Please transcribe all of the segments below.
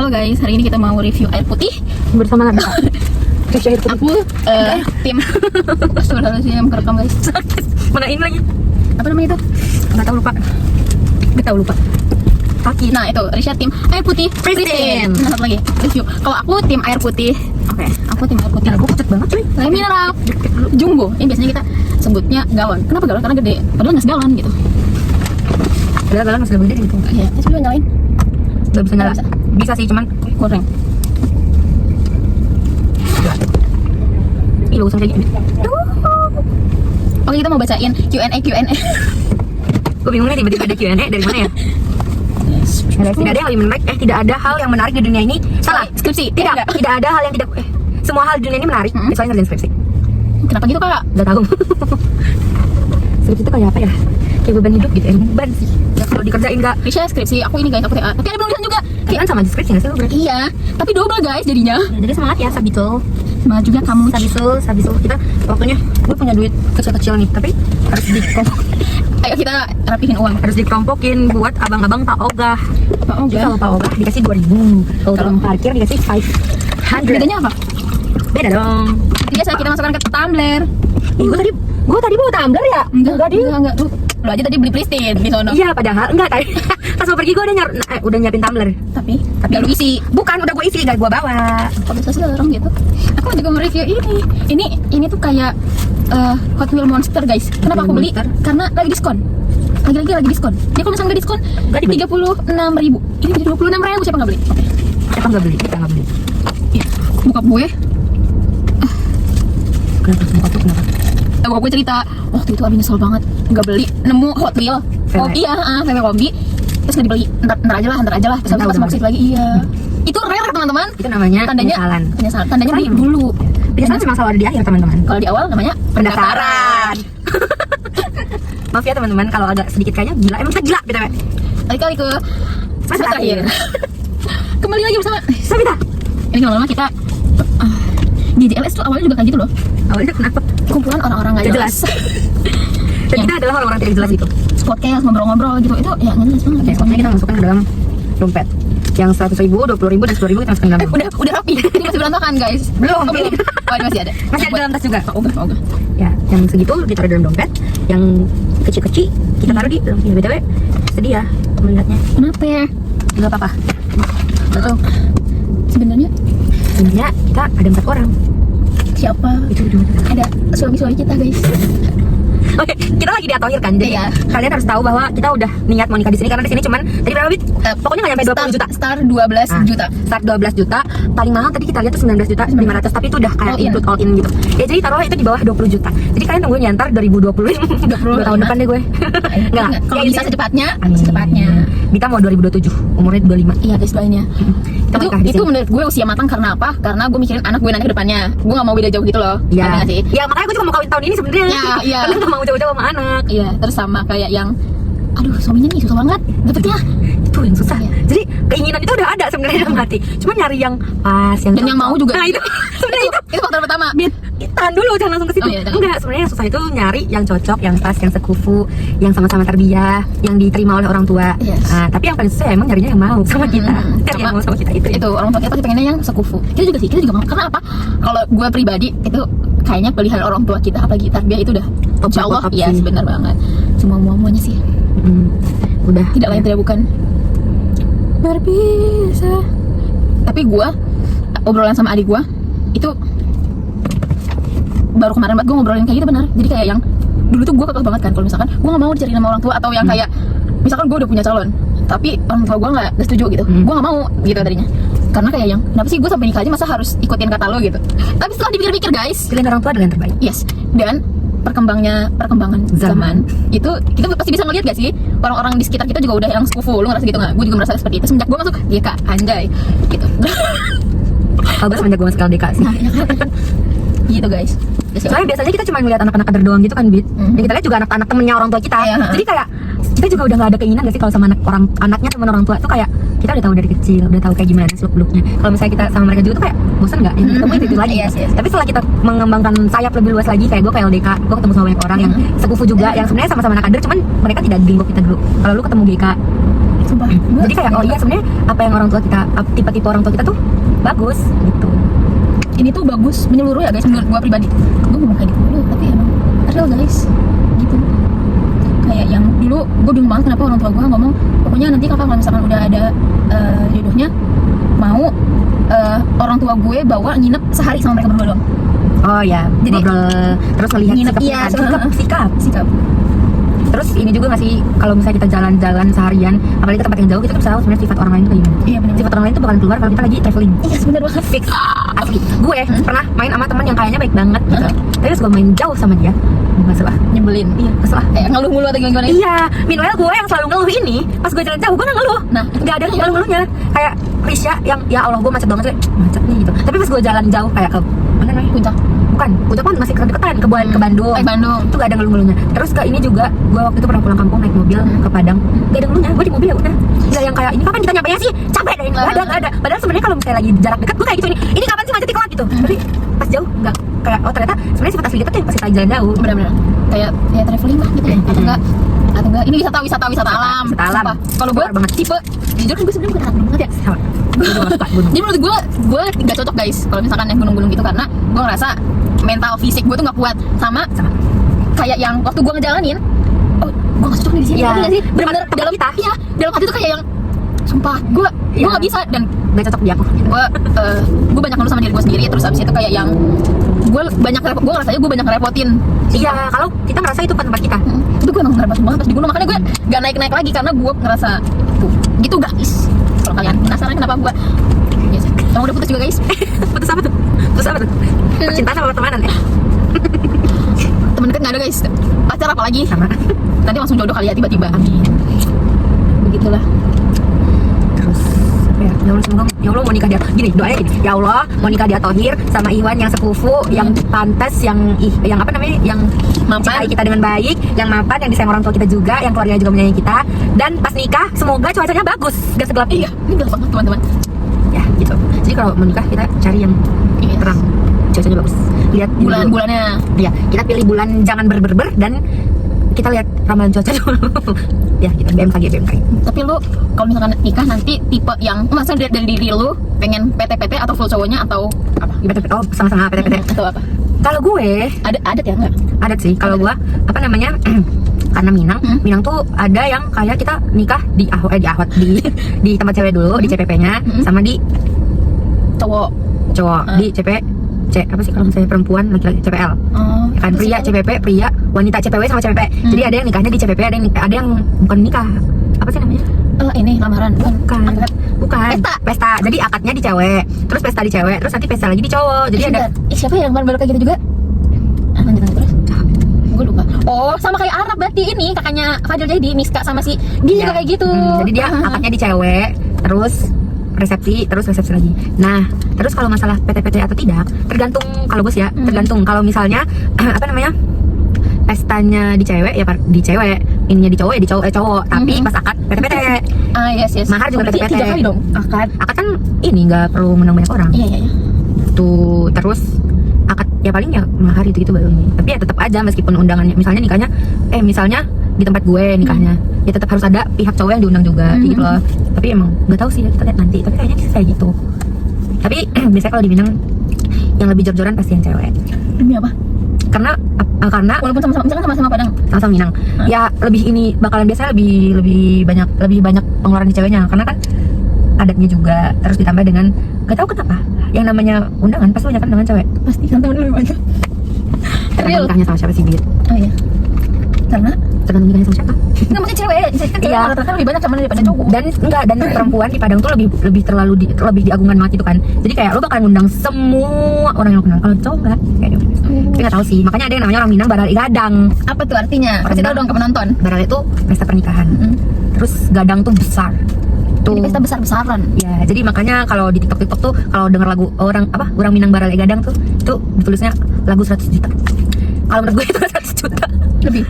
Halo guys, hari ini kita mau review air putih bersama Nabi. Review air putih. Aku tim Astagfirullahaladzim kerekam guys. Mana ini lagi? Apa namanya itu? Nggak tahu, lupa. Kita lupa. Kaki. Nah itu Risha tim air putih Pristine. Nah satu lagi review. Kalau aku tim air putih. Oke. Aku tim air putih. Aku pucat banget cuy. Saya mineral jumbo. Ini biasanya kita sebutnya galon. Kenapa galon? Karena gede. Padahal nggak segalon gitu. Galon masih lebih gede gitu. Iya. Terus lu nyalain? Gak bisa nyala. Nggak Bisa sih, cuman Goreng. ih bagusan kayak gini. Oke kita mau bacain Q&A. Gue bingung nih tiba-tiba ada Q&A dari mana ya? Tidak ada yang lebih menarik. Tidak ada hal yang menarik di dunia ini. Salah. Skripsi. Tidak. Tidak ada hal yang tidak. Semua hal di dunia ini menarik. Kecuali ngerjain skripsi. Kenapa gitu kak? Gak tahu. Skripsi itu kayak apa ya? Kayak beban hidup gitu. Beban sih. Ya, kalau dikerjain gak. Risha skripsi. Aku ini guys. Aku TA. Tapi ada penulisan juga. Kan sama aja skripsi gak sih lu berarti? Iya. Tapi double guys jadinya. Jadi semangat ya Sabitul. Semangat juga kamu. Sabitul. Kita waktunya gue punya duit kecil-kecil nih, tapi harus Ayo kita rapihin uang. harus dikerompokin buat abang-abang Pak Ogah. Pak Jadi Ogah. kalau Pak Ogah dikasih 2.000, kalau tukang parkir dikasih 500. Bedanya apa? Beda dong. Biasa kita masukkan ke tumbler. Gue tadi bawa tumbler ya? Enggak. Lu aja tadi beli Pristine di sono. Iya padahal enggak tadi. Pas mau pergi gue udah nyiapin tumbler. Tapi lu isi. Bukan, udah gue isi, gak gue bawa. Kok bisa sih orang gitu? Aku juga mau review ini. Ini tuh kayak Hot Wheel Monster guys. Kenapa aku beli? Monster. Karena lagi diskon. Lagi diskon. Dia kalau misalnya nggak diskon, Nggak dibeli. 36.000. Ini jadi 26.000. Siapa nggak beli? Oke. Siapa nggak beli? Kita nggak beli. Iya. Bokap gue. Kenapa? Bokap gue cerita waktu itu Abi nyesel banget nggak beli, nemu Hot Wheel. VW. Oh iya, VW kombi. Terus nggak dibeli. Ntar aja lah. Terus Ntar pas udah mau situ lagi iya. Itu rare teman-teman. Itu namanya penyesalan. Tandanya beli dulu. Penyesalan cuma selalu ada di akhir teman-teman. Kalau di awal namanya pendaftaran. Maaf ya teman-teman kalau agak sedikit kayaknya gila. Emang kita gila BTW. Kali ke Masa terakhir. Kembali lagi bersama Sabita. ini lama-lama kita GJLS tuh awalnya juga kayak gitu loh. Awalnya kenapa? Kumpulan orang-orang nggak Nggak jelas. Dan kita adalah orang-orang tidak jelas itu. Podcast ngobrol-ngobrol gitu itu ya nggak jelas banget. Oke, pokoknya kita masukkan ke dalam dompet. Yang 100.000, 20.000 dan 10.000 kita masukkan ke dalam dompet. Udah rapi. Ini masih berantakan guys. Belum. Oh, belum. Oh, ini masih ada. Masih ada dalam tas juga. Ogah. Ya, yang segitu ditaruh dalam dompet. Yang kecil-kecil kita taruh di dalam. Ya, BTW sedih ya melihatnya. Kenapa ya? Enggak apa-apa. Betul. Sebenarnya Sebenarnya kita ada 4 orang. siapa? Itu Ada suami-suami kita guys. Oke, kita lagi diatohir kan. Jadi Iya. kalian harus tahu bahwa kita udah niat mau nikah di sini karena di sini cuman tadi berapa bit? Pokoknya nggak nyampe 20 juta. Start 12 juta. Start 12 juta. Paling mahal tadi kita lihat tuh 19 juta 500, tapi itu udah kayak All in. include all in gitu. Ya jadi taruhlah itu di bawah 20 juta. Jadi kalian tungguin ya ntar 2020 2 tahun depan deh gue. Enggak. Kalau Ya, bisa secepatnya, Amin. secepatnya. Kita mau 2027, umurnya 25. Iya guys doainnya. Kita Itu nikah di sini. menurut gue usia matang karena apa? Karena gue mikirin anak gue nanti ke depannya. Gue gak mau beda jauh gitu loh. Iya. Ngerti nggak sih? Ya makanya gue juga mau kawin tahun ini sebenarnya. Ya, iya. Karena gak mau jauh-jauh sama anak. Iya, terus sama kayak yang aduh suaminya nih susah banget dapetnya. Itu yang susah. Iya. Jadi keinginan itu udah ada sebenarnya dalam hati. Cuma nyari yang pas, yang Dan yang cocok. mau juga. Nah itu sebenarnya itu. Itu faktor pertama. Tahan dulu, jangan langsung ke situ. Oh, iya, jangan. Enggak, sebenarnya yang susah itu nyari yang cocok, yang pas, yang sekufu, yang sama-sama tarbiyah, yang diterima oleh orang tua. Yes. Nah, tapi yang paling susah emang nyarinya yang mau sama kita. Kan yang mau sama kita itu. Itu orang tua kita pasti pengennya yang sekufu. Kita juga mau. Karena apa? Kalau gue pribadi itu kayaknya pilihan orang tua kita apalagi tarbiyah itu udah insya Allah Top ya sih. benar banget. Cuma muanya sih Udah. tidak lain tidak bukan berpisah. Tapi gue obrolan sama adik gue itu baru kemarin banget gue ngobrolin kayak gitu benar. Jadi kayak yang dulu tuh gue kekeh banget kan kalau misalkan gue nggak mau dicari nama orang tua atau yang kayak misalkan gue udah punya calon tapi orang tua gue nggak setuju gitu, gue nggak mau gitu tadinya. Karena kayak yang kenapa sih gue sampai nikah aja masa harus ikutin kata lo gitu. Tapi setelah dipikir-pikir guys, Pilihan orang tua adalah yang terbaik. yes, dan perkembangan zaman itu kita pasti bisa ngeliat gak sih orang-orang di sekitar kita juga udah yang sekufu. Lu ngerasa gitu nggak? Gue juga merasa seperti itu semenjak gue masuk GK anjay gitu. Kalau gue semenjak gue masuk LDK sih. Nah, ya kan? Gitu guys. Soalnya biasanya kita cuma ngeliat anak-anak kader doang gitu kan, Bit. Dan kita lihat juga anak-anak temennya orang tua kita. Iya. Jadi kayak kita juga udah gak ada keinginan gak sih kalau sama anaknya teman orang tua tuh kayak kita udah tahu dari kecil, udah tahu kayak gimana seluk-beluknya. Kalau misalnya kita sama mereka juga tuh kayak bosan nggak? Yang ketemu itu lagi. Yes. Tapi setelah kita mengembangkan sayap lebih luas lagi, kayak gue ke LDK, gue ketemu sama banyak orang yang sekufu juga, yang sebenarnya sama-sama anak kader, cuman mereka tidak geng kita dulu. Kalau lu ketemu GK, Sumpah. Jadi kayak oh iya sebenarnya apa yang orang tua kita, tipe-tipe orang tua kita tuh bagus gitu. Ini tuh bagus menyeluruh ya guys, menurut gue pribadi. Gue ngomong kayak gitu dulu, tapi emang real guys, gitu. Kayak yang dulu gue bingung banget kenapa orang tua gue ngomong pokoknya nanti kakak kalau misalkan udah ada jodohnya mau orang tua gue bawa nginep sehari sama mereka berdua doang. Oh ya, Jadi, ngobrol terus melihat nginep, sikap, iya, sikap. Terus ini juga nggak sih kalau misalnya kita jalan-jalan seharian, apalagi ke tempat yang jauh, kita tuh bisa tahu sebenarnya sifat orang lain itu kayak gimana. Iya benar. Sifat orang lain tuh bakalan keluar kalau kita lagi traveling. Iya benar banget. Fix. Asli. Gue pernah main sama teman yang kayaknya baik banget gitu. Tapi pas gue main jauh sama dia, nggak salah. Nyebelin. Iya, kesel lah. Kayak ngeluh mulu atau gimana? Iya, meanwhile gue yang selalu ngeluh ini, pas gue jalan jauh gue nggak ngeluh. Nah, Nggak ada ngeluh-ngeluhnya. Kayak Risha yang ya Allah gue macet banget sih, macet nih gitu. Tapi pas gue jalan jauh kayak ke mana namanya? Puncak. Bukan, Puncak kan masih kedeketan ke Bandung. Bandung. Itu gak ada ngeluh-ngeluhnya. Terus ke ini juga, gue waktu itu pernah pulang kampung naik mobil ke Padang, gak ada ngeluhnya. Gue di mobil ya udah. Gak yang kayak ini kapan kita nyampe sih? Capek deh. Gak ada. Padahal sebenarnya kalau misalnya lagi jarak dekat gue kayak gitu ini kapan sih macetnya kelar gitu. Tapi pas jauh nggak kayak oh ternyata sebenarnya sifat asli kita tuh yang pas kita jalan jauh. Benar-benar. Kayak ya traveling lah gitu ya. Atau enggak ini wisata alam. Wisata alam. Sumpah. Kalau gue Keluar banget. tipe jujur gue sebenarnya bukan anak gunung banget ya. Sama. Gue juga gak suka gunung. Jadi menurut gue gak cocok guys kalau misalkan yang gunung-gunung gitu karena gue ngerasa mental fisik gue tuh gak kuat sama kayak yang waktu gue ngejalanin gue gak cocok nih di sini. Iya. Sih benar-benar dalam kita. Iya, dalam hati tuh kayak yang sumpah gue gak bisa dan Gak cocok di aku. gue banyak ngeluh sama diri gue sendiri terus abis itu kayak yang gue ngerasanya gue banyak ngerepotin. Iya, kalau kita ngerasa itu bukan tempat kita. Tapi gue emang ngerepotin banget pas di gunung makanya gue gak naik-naik lagi karena gue ngerasa tuh gitu guys. Kalau kalian penasaran kenapa gue yes. Emang udah putus juga guys. Putus apa tuh? Percintaan sama pertemanan ya? Temen deket gak ada guys, pacar apa lagi? Sama. Nanti langsung jodoh kali ya tiba-tiba. Amin. Begitulah. Terus apa ya? Ya Allah semoga ya Allah mau nikah dia gini doanya gini. Ya Allah mau nikah dia Thohir sama Iwan yang sepupu, yang pantas, yang apa namanya? Yang Mapan. mencintai kita dengan baik, yang mapan, yang disayang orang tua kita juga, yang keluarga juga menyayangi kita. Dan pas nikah semoga cuacanya bagus, gak segelap ini. Iya, ini gelap banget teman-teman. Ya gitu. Jadi kalau mau nikah kita cari yang Iya. terang, cuacanya bagus. Lihat Bulan-bulannya. Ya, kita pilih bulan jangan berber dan kita lihat ramalan cuaca dulu. Ya, gitu BMKG. Tapi lu kalau misalkan nikah nanti tipe yang masa dari diri lu pengen PT atau full cowoknya atau apa? Oh, sama-sama PT. Atau apa? Kalau gue Ada adat ya enggak? ada sih. Kalau gue apa namanya? Karena Minang tuh ada yang kayak kita nikah di di tempat cewek dulu di CPP-nya sama di Cowok. di apa sih kalau misalnya perempuan laki-laki CPL. Kan pria CPP, pria, wanita CPW sama CPP. Jadi ada yang nikahnya di CPP, ada yang bukan nikah. Apa sih namanya? Ini lamaran Bukan. Pesta. Pesta. Jadi akadnya di cewek, terus pesta di cewek, terus nanti pesta lagi di cowok. Jadi ada siapa yang baru kayak gitu juga? Lanjut terus. Gue lupa. Oh, sama kayak Arab berarti ini kakaknya Fadil jadi Miska sama si dia juga kayak gitu. Jadi dia akadnya di cewek, terus resepsi lagi. Nah, terus kalau masalah PT atau tidak, tergantung kalau bos ya, tergantung kalau misalnya apa namanya? Pestanya di cewek ya di cewek, ininya di cowok ya di cowok, tapi pas akad PT. Yes. Mahar juga Berarti PT. 3 kali dong. Akad. Akad kan ini nggak perlu menang banyak orang. Iya. Tuh, terus akad ya paling ya mahar itu baru ini. Tapi ya tetap aja meskipun undangannya misalnya nikahnya misalnya di tempat gue nikahnya, ya tetap harus ada pihak cowok yang diundang juga gitu loh. Tapi emang nggak tahu sih, kita lihat nanti. Tapi kayaknya sih kayak gitu. Tapi biasanya kalau di Minang yang lebih jor-joran pasti yang cewek. Demi apa? Karena Walaupun sama-sama Padang. sama Minang. Ya lebih ini bakalan biasanya lebih banyak pengeluaran di ceweknya karena kan adatnya juga, terus ditambah dengan gak tahu kenapa yang namanya undangan pasti banyak kan dengan cewek. Pasti kan tahun dulu banyak. Tergantung nikahnya sama siapa sih Bit. Oh iya. Karena Tergantung nikahnya sama siapa. nggak maksudnya cewek kan cewek Iya. rata-rata lebih banyak sama daripada cowok. Dan perempuan di Padang tuh lebih terlalu lebih diagungkan banget itu kan. Jadi kayak lo bakal ngundang semua orang yang lo kenal. Kalau cowok enggak kayak gitu. Tapi nggak tahu sih. Makanya ada yang namanya orang Minang barale gadang. Apa tuh artinya? Kasih tahu dong ke penonton. Barale itu pesta pernikahan. Terus gadang tuh besar. Tuh. Jadi pesta besar-besaran. Ya, jadi makanya kalau di TikTok tuh kalau denger lagu orang Minang barale gadang tuh itu ditulisnya lagu 100 juta. Kalau menurut gue itu 100 juta Lebih.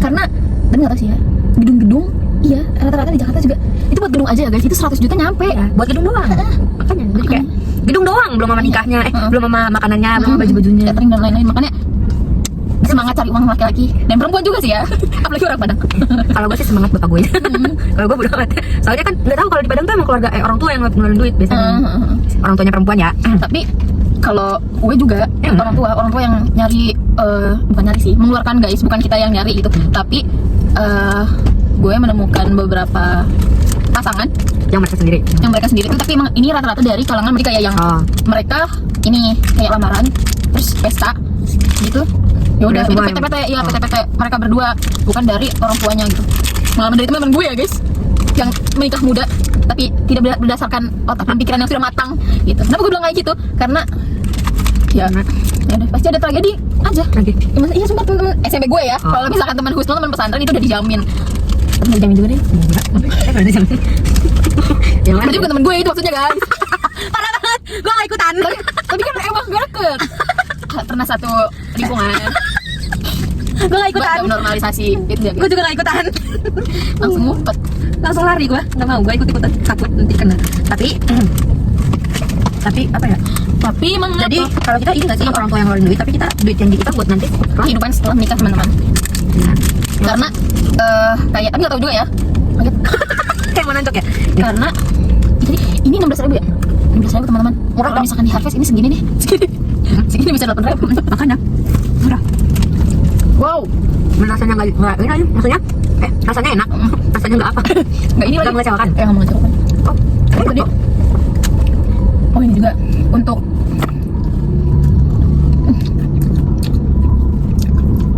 Karena dan nggak tahu sih ya, gedung-gedung iya rata-rata di Jakarta juga itu buat gedung aja ya guys, itu 100 juta nyampe ya, buat gedung doang. Makanya jadi kayak gedung doang, belum sama nikahnya, belum sama makanannya, belum sama baju-bajunya. Catering dan lain-lain. Makanya semangat cari uang laki-laki dan perempuan juga sih ya. Apalagi orang Padang. Kalau gue sih semangat bapak gue. Kalau gue bodo amat. Soalnya kan nggak tahu kalau di Padang tuh emang keluarga orang tua yang ngeluarin duit biasanya. Orang tuanya perempuan ya. Tapi kalau gue juga orang tua yang nyari, bukan nyari sih, mengeluarkan guys, bukan kita yang nyari gitu. Tapi gue menemukan beberapa pasangan Yang mereka sendiri. tuh, tapi emang ini rata-rata dari kalangan mereka ya, yang mereka ini kayak lamaran terus pesta gitu. Ya udah, itu semua PT ya, PT mereka berdua, bukan dari orang tuanya gitu. Malah dari teman gue ya guys, yang menikah muda tapi tidak berdasarkan otak dan pikiran yang sudah matang gitu. Kenapa gue bilang kayak gitu? Karena ya udah pasti ada tragedi aja. Ya, masa iya, sumpah teman-teman SMP gue ya. Kalau misalkan teman husnul, teman pesantren itu udah dijamin. Temen dijamin juga deh. Yang mana? Berarti bukan temen gue itu maksudnya guys. Parah banget. Gue gak ikutan. Tapi kan emang gak deket. Pernah satu lingkungan. Gue gak ikutan. Buat normalisasi itu ya. Gue juga gak ikutan. Langsung ngumpet. Langsung lari gue. Gak mau. Gue ikut-ikutan. Takut nanti kena. Tapi apa ya? Tapi emang Jadi kalau kita ini gak sih orang tua yang ngeluarin duit, tapi kita duit janji kita buat nanti kehidupan setelah menikah teman-teman. Karena kayak tapi nggak tahu juga ya. Kayak mau nonton ya? Karena jadi ini 16.000 ya. 16.000 teman-teman. Murah Kalau misalkan di Harvest ini segini nih. Segini bisa 8.000. Makanya murah. Wow. Rasanya nggak ini aja. Rasanya enak. Rasanya nggak apa. Nggak ini lagi. Nggak mengecewakan. Nggak mengecewakan. Oh, Tadi. Oh ini juga untuk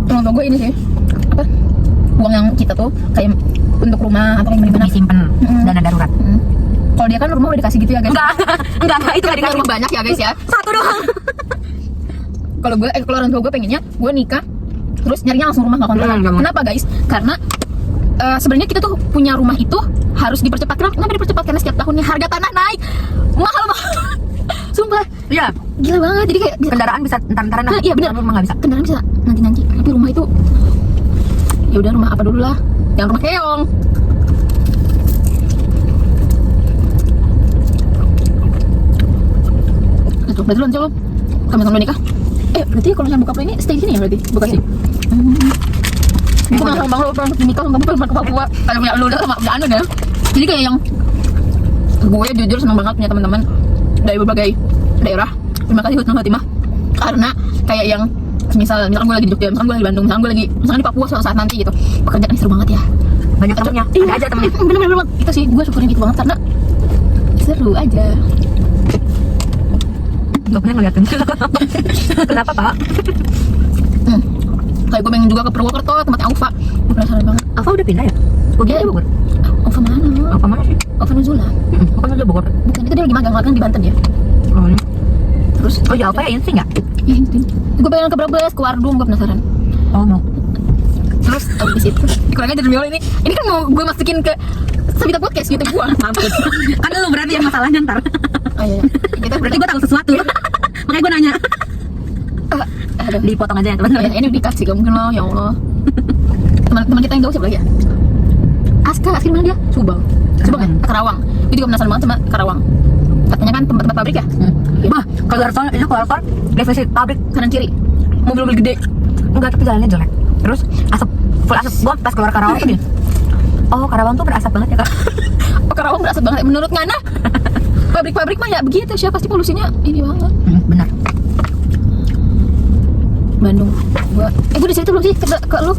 orang tua gue ini sih, apa, uang yang kita tuh kayak untuk rumah atau yang gimana disimpan dana darurat. Kalau dia kan rumah udah dikasih gitu ya guys. Enggak, itu nggak Dia dikasih. rumah banyak ya guys ya. Satu doang. Kalau gue, kalau orang tua gue pengennya gue nikah terus nyarinya langsung rumah nggak kontrakan. Nggak mau. Kenapa guys? Karena sebenarnya kita tuh punya rumah itu harus dipercepat. Kenapa dipercepat? Karena setiap tahunnya harga tanah naik mahal banget. Sumpah, Iya. gila banget. Jadi kayak Kendaraan bisa entar-entaran. nah, iya benar. Rumah nggak bisa. Kendaraan bisa nanti. Tapi rumah itu ya udah, rumah apa dulu lah. Yang rumah keong. Itu berarti lu coba kami sambil nikah. Berarti kalau misalnya buka play ini stay di sini ya berarti? Bukan sih. Gue langsung bang lu pernah nikah sama gue pengen ke Papua. Kayak punya lu udah sama punya anu ya. Jadi kayak yang gue jujur seneng banget punya teman-teman dari berbagai daerah. Terima kasih Husnul Khotimah. Karena kayak yang misalkan gue lagi di Jogja, misalkan gue lagi di Bandung, misalkan di Papua suatu saat nanti gitu, pekerjaan ini seru banget ya. Banyak temennya. Ada aja temennya. Bener-bener itu sih gue syukurin itu banget karena seru aja. Gak pernah ngeliatin. Kenapa Pak? Kayak gue pengen juga ke Purwokerto, tempatnya Aufa. Gue penasaran banget. Alfa udah pindah ya? Oh dia Bogor. Aufa mana? Alfa mana sih? Aufa Nuzula. Bukan aja Bogor. Bukan, itu dia lagi magang kan di Banten ya. Oh, ini. Terus Oh ya Alfa ya insting nggak? ya itu. Gue pengen ke Brebes, ke Wardung, gue penasaran. Oh mau. Terus habis itu dikurangin aja demi Allah ini. Ini kan mau gue masukin ke Sabita Podcast YouTube gue. Mampus. Kan lu berarti yang masalahnya ntar. Oh iya. Kita Berarti gue tahu sesuatu. Makanya gue nanya. aduh. Dipotong aja ya teman-teman. Ini dikasih gak mungkin loh, ya Allah. Teman kita yang jauh siapa lagi ya? Aska mana dia? Subang ya? Karawang. Gue juga penasaran banget sama Karawang. Katanya kan tempat-tempat pabrik ya? Bah, kalau itu keluar defisit pabrik Kanan kiri mobil-mobil gede. enggak, tapi jalannya jelek. Terus asap, full asap. Gua pas keluar Karawang tuh gini. Oh, Karawang tuh berasap banget ya, Kak. Oh, Karawang berasap banget. Menurut Ngana, pabrik-pabrik mah ya begitu. Siapa pasti polusinya ini banget. Benar. Bandung. Gue di situ belum sih ke lu.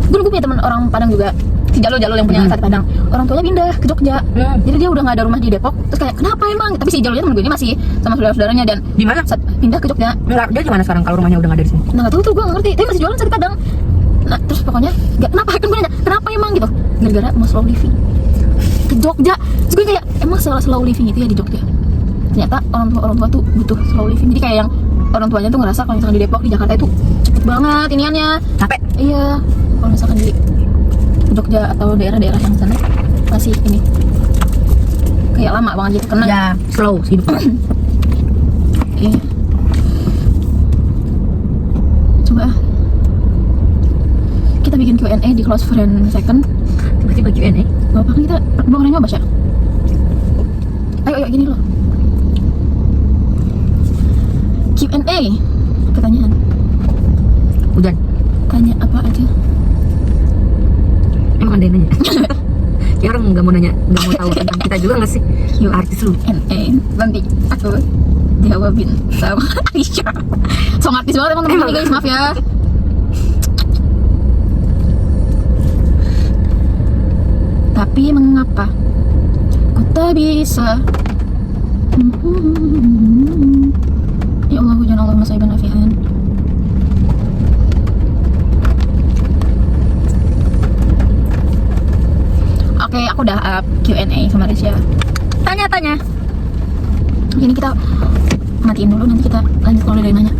Gue punya teman orang Padang juga. Si Jalo yang punya sate Padang. Orang tuanya pindah ke Jogja. Jadi dia udah gak ada rumah di Depok. Terus kayak kenapa emang? Tapi si Jalonya temen gue ini masih sama saudara-saudaranya dan Di mana? pindah ke Jogja. Enggak, dia gimana sekarang kalau rumahnya udah enggak ada di sini? Nah gak tahu tuh, gue gak ngerti. Tapi masih jualan sate Padang. Nah terus pokoknya kenapa? Kan gue nanya kenapa emang gitu? Gara-gara mau slow living ke Jogja. Terus gue kayak emang slow living itu ya di Jogja. Ternyata orang tua tuh butuh slow living. Jadi kayak yang orang tuanya tuh ngerasa kalau misalkan di Depok, di Jakarta itu cepet banget iniannya. Capek. Iya. Kalau misalkan di Jogja atau daerah-daerah yang sana masih ini kayak lama banget gitu karena Ya, slow hidup. iya. Coba kita bikin Q&A di close friend second. Tiba-tiba Q&A. Gak apa kan kita belum pernah nyoba sih. Ayo gini loh. Q&A pertanyaan. Hujan. tanya apa aja. Emang ada yang nanya? Ya orang nggak mau nanya, nggak mau tahu tentang kita juga nggak sih? Yuk. Artis lu. Nanti aku jawabin sama Risha. Song artis banget emang teman-teman guys, maaf ya. Tapi mengapa ku tak bisa? Ya Allah, hujan Allah masa ibn afian. Oke, aku udah up Q&A sama Risha. Tanya-tanya. Ini kita matiin dulu, nanti kita lanjut kalau udah ada yang nanya.